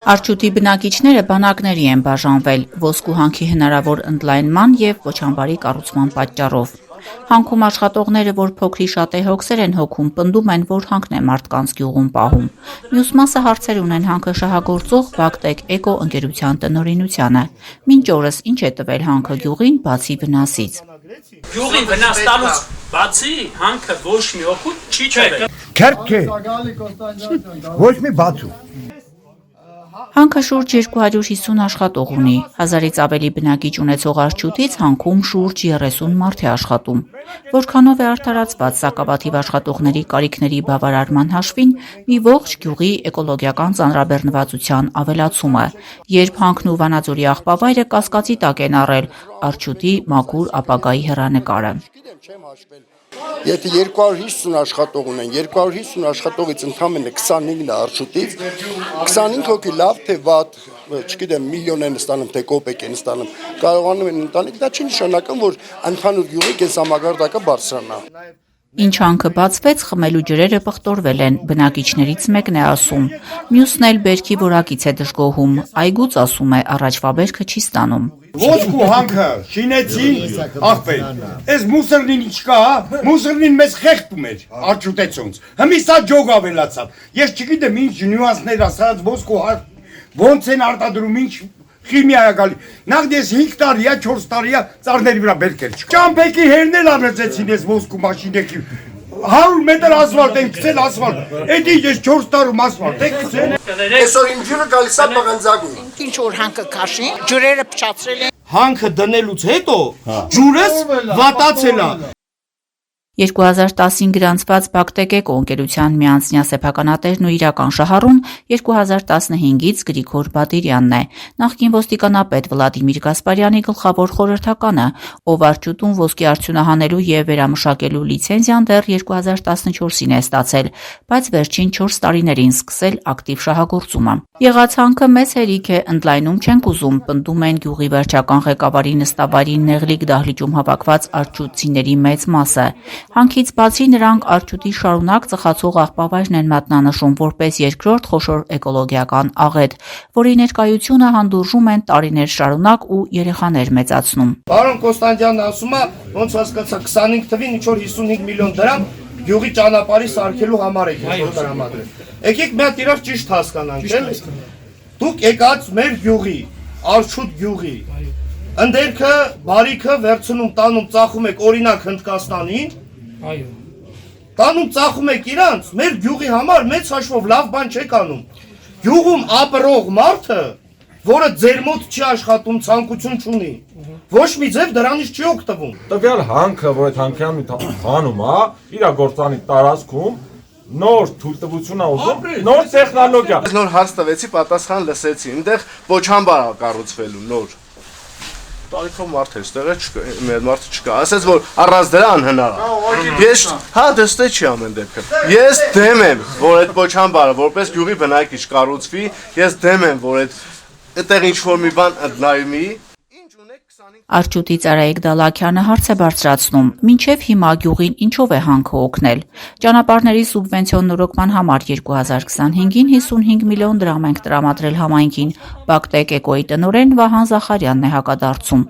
Արջուտի բնակիչները բանակների են բաժանվել ոսկու հանքի հնարավոր ընդլայնման եւ Կոչամբարի կառուցման պատճառով։ Հանքում աշխատողները, որ փոքրի շատե հոգսեր են հոգում, պնդում են, որ հանքն է մարդկանց գյուղում պահում։ Մյուս մասը հարցեր ունեն հանքը շահագործող Բակտեկ Էկո ընկերության տնօրինությանը։ Մինչ օրս ինչ է տվել հանքը գյուղին, բացի վնասից։ Գյուղին վնաս տալուց բացի հանքը ոչ մի օգուտ չի տվել։ Քերքե։ Ոչ մի բացու։ Հանքը շուրջ 250 աշխատող ունի, 1000-ից ավելի բնակիչ ունեցող Արջուտից հանքում շուրջ 30 մարդ է աշխատում։ Որքանով է արդարացված սակավաթիվ աշխատողների կարիքների բավարարման հաշվին մի ողջ գյուղի էկոլոգիական ծանրաբեռնվածության ավելացումը, երբ հանքն ու Վանաձորի աղբավայրը կասկածի տակ են առել Արջուտի մաքուր ապագայի հեռանկարը։ Եթե 250 աշխատող ունեն, 250 աշխատողից ընդամենը 25-ն է Արջուտից, 25 հոգի լավ թե վատ, չգիտեմ, միլիոն են ստանում, թե կոպեկ են ստանում, կարողանում են ընտանիք, դա չի նշանակում, որ ընդհանուր գյուղի կենսամակարդակը բարձրանա։ Ինչ հանքը բացվեց, խմելու ջրերը պղտորվել են, բնակիչներից մեկն է ասում։ Մյուսն էլ բերքի որակից է դժգոհում, այգուց ասում է առաջվա բերքը չի ստանում։ Ոսկու հանքը շինեցին, աղբեր, այս մուսորնին ինչ կա, մուսորնին մեզ խեղդում էր Արջուտեցոնց, հմիսա ջոգ ավելացավ, ես չգիտեմ ինչ նյուանսներ ասած ոսկու ոնց են արտադրում, ինչ քիմիա է գալի, նախ ես 5 տարի, 4 տարի ծառների վրա բերքեր չկա, ճամփեքի հերնել արեցեցին ես ոսկու մաշինեքի, 100 մետր ասվալտ են գցել ասվալտ, էդի ես 4 տարում ասվալտ են գցել։ Այսօր իմ ջուրը գալիս է բղնձագուն։ Ինչ որ հանքը քաշին, ջուրերը փչացրել են։ Հանքը դնելուց հետո ջուրս վատացել է։ 2010-ին գրանցված Բակտեկ Էկո ընկերության միանձնյա սեփականատերն ու իրական շահառուն 2015-ից Գրիգոր Բադիրյանն է, նախկին ոստիկանապետ Վլադիմիր Գասպարյանի գլխավոր խորհրդականը, ով Արջուտում ոսկի արդյունահանելու եւ վերամշակելու լիցենզիան դեռ 2014-ին է ստացել, բայց վերջին 4 տարիներին սկսել ակտիվ շահագործումը։ Եղած հանքը մեծ հերիք է, ընդլայնում չենք ուզում, պնդում են գյուղի վերջական ղեկավարի նստավարի նեղլիկ դահլիճում հավաքված արջուտցիների մեծ մասը։ Հանքից բացի նրանք Արջուտի շարունակ ծխացող աղբավայրն են մատնանշում որպես երկրորդ խոշոր էկոլոգիական աղետ, որի ներկայությունը հանդուրժում են տարիներ շարունակ ու երեխաներ մեծացնում։ Պարոն Կոստանդյանն ասում է, ոնց հասկացա 25 թվին ինչ որ 55 միլիոն դրամ գյուղի ճանապարհի սարքելու համար եք տրամադրել։ Եկեք մի հատ իրար ճիշտ հասկանանք, էլի։ Դուք եկած մեր գյուղի, Արջուտ գյուղի ընդերքը, բարիքը վերցնում, տանում, ծախում եք օրինակ Հնդկաստանին։ Այո։ Տանում ծախում եք իրանց, մեր գյուղի համար մեծ հաշվով լավ բան չեք անում։ Գյուղում ապրող մարդը, որը ձեր մոտ չի աշխատում, ցանկություն չունի, ոչ մի ձև դրանից չի օգտվում։ Տվյալ հանքը, որ այդ հանքյան հանում է, իր գործանի տարածքում նոր թույլտվություն է ուզում, նոր տեխնոլոգիա։ Նոր հարց տվեցի, պատասխան լսեցի, այնտեղ Կոչամբար է կառուցվելու նոր։ Տարիքով մարդ է, ստեղ մեր մարդը չկա, ասեց, որ առանց դրա անհնար է։ Ես, հա, դստե չի ամեն դեպքում։ Ես դեմ եմ, որ այդ Կոչամբարը որպես գյուղի բնակիչ կառուցվի, ես դեմ եմ, որ այդտեղ ինչ-որ մի բան ընդլայնվի։ Արջուտի Արայիկ Դալաքյանը հարց է բարձրացնում, մինչև հիմա գյուղին ինչով է հանքը օգնել։ Ճանապարհների սուբվենցիոն նորոգման համար 2025-ին 55 միլիոն դրամ ենք տրամադրել համայնքին, Բակտեկ Էկոյի տնօրեն Վահան Զախարյանն է հակադարձում։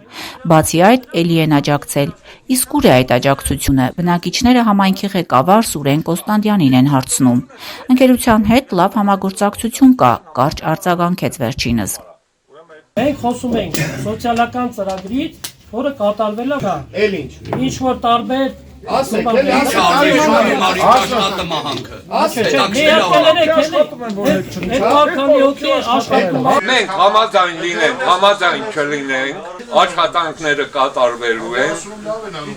Բացի այդ, էլի են աջակցել։ Իսկ ուր է այդ աջակցությունը, բնակիչները համայնքի ղեկավար Սուրեն Կոստանդյանին են հարցնում։ Ընկերության հետ լավ համագործակցություն կա, կարճ արձագանքեց վերջինս։ Մենք խոսում ենք սոցիալական ծրագրից, որը կատարվել է։ Էլ ինչ։ Ինչ որ տարբեր ասեք, Մենք համաձայն լինենք, համաձայն չլինենք, աշխատանքները կատարվելու են,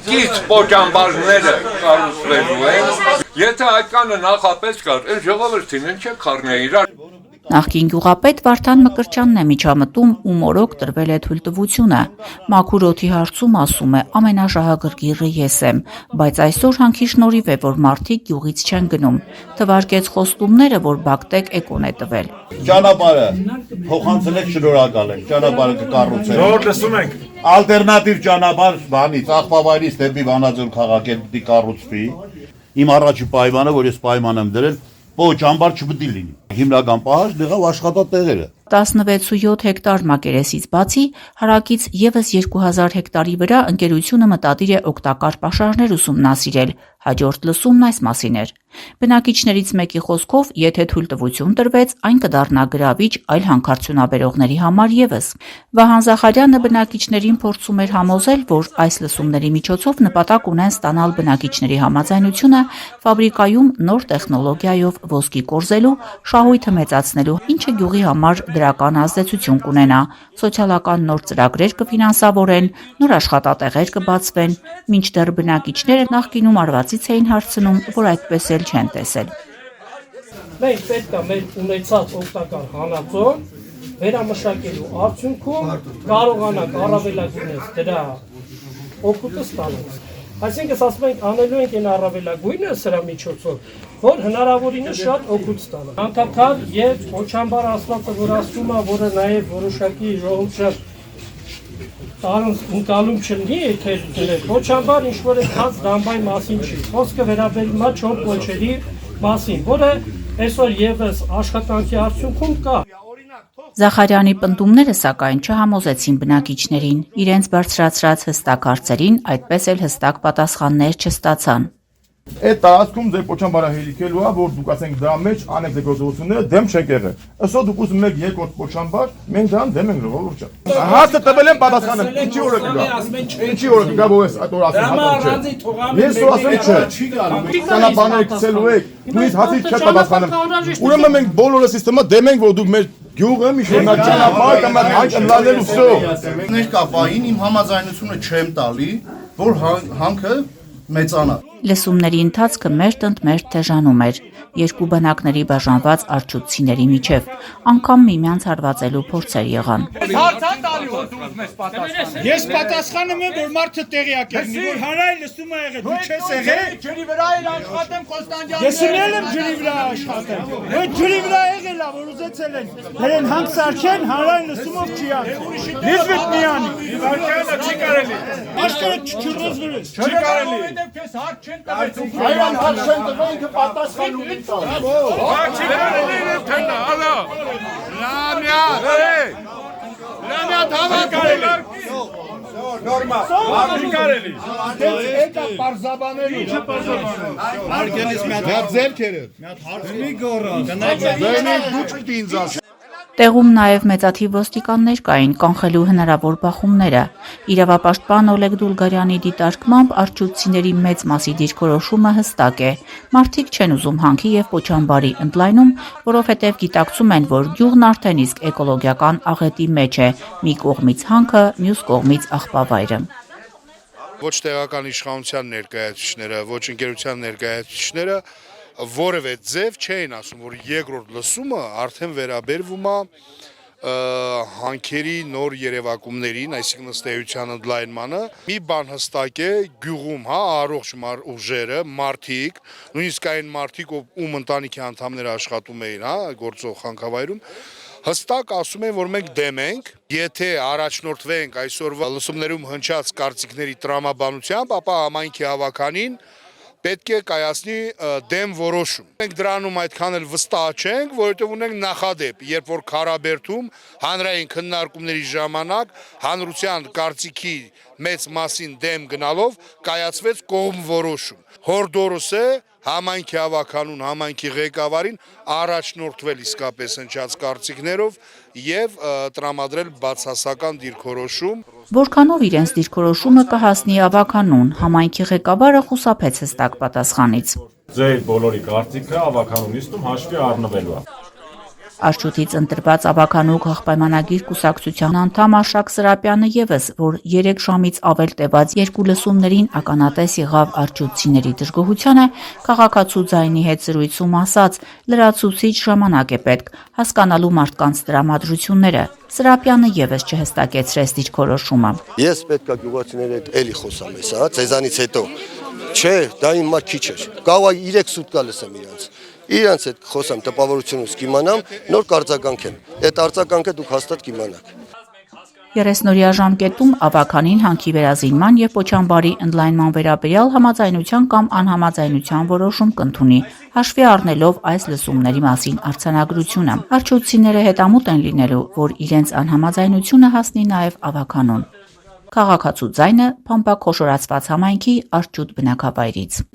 կից Կոչամբարները կառուցվելու են, եթե այդ կանը նախապես կար, այն ժողովրդին են չեք խառնել իրար։ Նախկին գյուղապետ Վարդան Մկրտչյանն է միջամտում ու մորոք տրվել է թույլտվությունը։ Մաքուր օդի հարցում ասում է ամենաշահագրգիռը ես եմ, բայց այսօր հանքի շնորհիվ է, որ մարդիկ գյուղից չեն գնում։ Թվարկեց խոստումները, որ Բակտեկ Էկոն է տվել։ Ճանապարհը փոխանցել եք, շնորհակալ ենք, ճանապարհը կկառուցել։ Նոր լսում ենք։ Ալտերնատիվ ճանապարհ բանից Աղբավայրից դեպի Վանաձոր քաղաք պիտի կառուցվի։ Իմ առաջի պայմանը, որ ես պայման եմ դրել, Կոչամբար չպետք է լինի։ Հիմնական պահանջը դեղավ աշխատատեղերը։ 16.7 հեկտար մակերեսից բացի հարակից եւս 2000 հեկտարի վրա ընկերությունը մտադիր է օգտակար պաշարներ ուսումնասիրել, հաջորդ լսումն այս մասին էր։ Բնակիչներից մեկի խոսքով, եթե թույլտվություն տրվեց, այն կդառնա գրավիչ այլ հանքարդյունաբերողների համար եւս։ Վահան Զախարյանը բնակիչներին փորձում էր համոզել, որ այս լսումների միջոցով նպատակ ունեն ստանալ բնակիչների համաձայնությունը ֆաբրիկայում նոր տեխնոլոգիայով ոսկի կորզելու, շահույթը մեծացնելու, ինչը գյուղի համար դրական ազդեցություն կունենա։ Սոցիալական նոր ծրագրեր կֆինանսավորեն, նոր աշխատատեղեր կբացվեն, մինչդեռ բնակիչները նախկինում արվածից էին հարցնում, որ այդպես էլ չեն տեսել։ Մենք պետք է մեր ունեցած օգտակար հանածոն վերամշակելու արդյունքում կարողանանք առավելագույնս դրա օգուտը ստանալ։ Այսինքն ասում ենք անելու ենք այն առավելագույնը սրա միջոցով, որ հնարավորինս շատ օգուտ ստանալ։ Անկապ եւ Խոչամբար ասվածը, որ ասում է, որը նաեւ որոշակի ժողովուրդ ընկալում չլինի, եթե Խոչամբար ինչ-որ այդքան դամբայի մասին չի։ Խոսքը վերաբերում է 4 կոչերի մասին, որը այսօր եւս աշխատանքի արդյունքում կա։ Զախարյանի պնդումները, սակայն, չհամոզեցին բնակիչներին, իրենց բարձրացրած հստակ հարցերին այդպես էլ հստակ պատասխաններ չստացան։ Այդ տարածքում ձեր Խոչամբարը հելիքելու է, որ դուք ասենք դրա մեջ անեք ձեր գործողությունները դեմ չեք եղել։ Այսօր դուք ուզում եք երկրորդ Խոչամբար, մենք դրան դեմ ենք ժողովուրդ։ Հարցը տվել եմ պատասխանը, ինչի օրը կգա։ Ինչի օրը կգա, որ այս օր ասեմ։ Ես ասեմ չէ, չի գալու։ Կանաբաները գցելու եք, դուք հացի չեք պատասխանում։ Ուրեմն մենք բոլորը համակարգը դեմ ենք, որ դուք մեր գյուղը միշտ ճանապարհ կամ այդ ընլանելու վсё։ Ներկա պահին իմ համաձայնությունը չեմ տալի, որ հանքը մեծանա։ Լսումների ընթացքը մերթ թեժանում էր, երկու բանակների բաժանված արջուտցիների միջև, անգամ միմյանց հարվածելու փորձեր եղան։ Ես պատասխանում եմ, որ մարդը տեղյակ է, որ հանրային լսում է եղել, դու չես եղել։ Ջրի վրա էլ աշխատեմ Կոստանդյանին։ Ես եմ ջրի վրա աշխատեմ։ Այդ ջրի վրա եղել է, որ ուզեցել են։ Դերեն հանք սարքեն, հանրային լսումով չի անում։ Լիզվետ միանի։ Վարքանը չի կարելի։ Աշխարհը չչռոզ վրես։ Չի կարելի։ Որովհետև քեզ հարկ չեն տվել։ Այրան հարկ չեն տվել, ինքը պատասխան ունի տալ։ Հարկ չի կարելի թենա, հալա։ Լամյա հավաքել։ Նորմա, հարկ չի կարելի։ Դա պարզաբաների։ Ինչը պարզաբանել։ Հարգելիս մի հատ ձերքերը։ Մի հատ հարց մի գոռա։ Գնայք դուք ինձ ասել։ Տեղում նաև մեծաթիվ ոստիկաններ կային կանխելու հնարավոր բախումները։ Իրավապաշտպան Օլեգ Դուլգարյանի դիտարկմամբ արջուտցիների մեծ մասի դիրքորոշումը հստակ է։ Մարդիկ չեն ուզում հանքի եւ Խոչամբարի ընդլայնում, որովհետեւ գիտակցում են, որ գյուղն արդեն իսկ էկոլոգիական աղետի մեջ է՝ մի կողմից հանքը, մյուս կողմից աղբավայրը։ Ոչ տեղական իշխանության ներկայացուցիչները, ոչ ընկերության ներկայացուցիչները որևէ ձև չէին ասում, որ երկրորդ լսումը արդեն վերաբերվում է հանքերի նոր երևակումներին, այսինքն ըստ էության ընդլայնմանը։ Մի բան հստակ է, գյուղում, առողջ ուժերը, մարդիկ, նույնիսկ այն մարդիկ, ում ընտանիքի անդամները աշխատում էին, գործող հանքավայրում, հստակ ասում են, որ մենք դեմ ենք, եթե առաջնորդվենք այսօրվա լսումներում հնչած կարծիքների տրամաբանությամբ, ապա համայնքի հավաքանին պետք է կայացնի դեմ որոշում։ Մենք դրանում այդքան էլ վստահ չենք, որովհետև ունենք նախադեպ, երբ որ Քարաբերդում հանրային քննարկումների ժամանակ հանրության կարծիքի մեծ մասին դեմ գնալով կայացվեց կողմ որոշում։ Հորդորս է համայնքի հավաքանուն, համայնքի ղեկավարին առաջնորդվել իսկապես հնչած կարծիքներով եւ տրամադրել բացասական դիրքորոշում։ Որքանով իրենց դիրքորոշումը կհասնի ավականուն, համայնքի ղեկավարը խուսափեց հստակ պատասխանից։ Ձեր բոլորի կարծիքը ավականու նիստում հաշվի առնվելու է։ Արջուտից ընտրված ավականու քաղաքապայմանագիր կուսակցության անդամ Արշակ Սրապյանը եւս, որ 3 ժամից ավել տևած երկու լսումներին ականատես եղավ արջուտցիների դժգոհությանը, քաղաքացու ձայնի հետ զրույցում ասաց, լրացուցիչ ժամանակ է պետք հասկանալու մարդկանց տրամադրությունները։ Սրապյանը եւս չհստակեցրեց դիրքորոշումը։ Ես պետք է գյուղացիների հետ էլի խոսամ հեսա, ցեզանից հետո։ Չէ, դա իմ մա քիչ էր։ Կարող է 3 սուտկա լսեմ իրանց հետ խոսամ, տպավորությունս կիմանամ, նոր արձագանք եմ։ Այդ արձագանքը դուք հաստատ կիմանաք։ 30-օրյա ժամկետում ավականին հանքի վերազինման եւ Պոչամբարի ընդլայնման վերաբերյալ համաձայնության կամ անհամաձայնության որոշում կընդունի, հաշվի առնելով այս լսումների մասին արձանագրությունը։ Արչուտցիները հետամուտ են լինելու, որ իրենց անհամաձայնությունը հասնի նաեւ ավականուն։ Քաղաքացու ձայնը Փամբակ խոշորացված համայնքի Արչուտ բնակավայրից։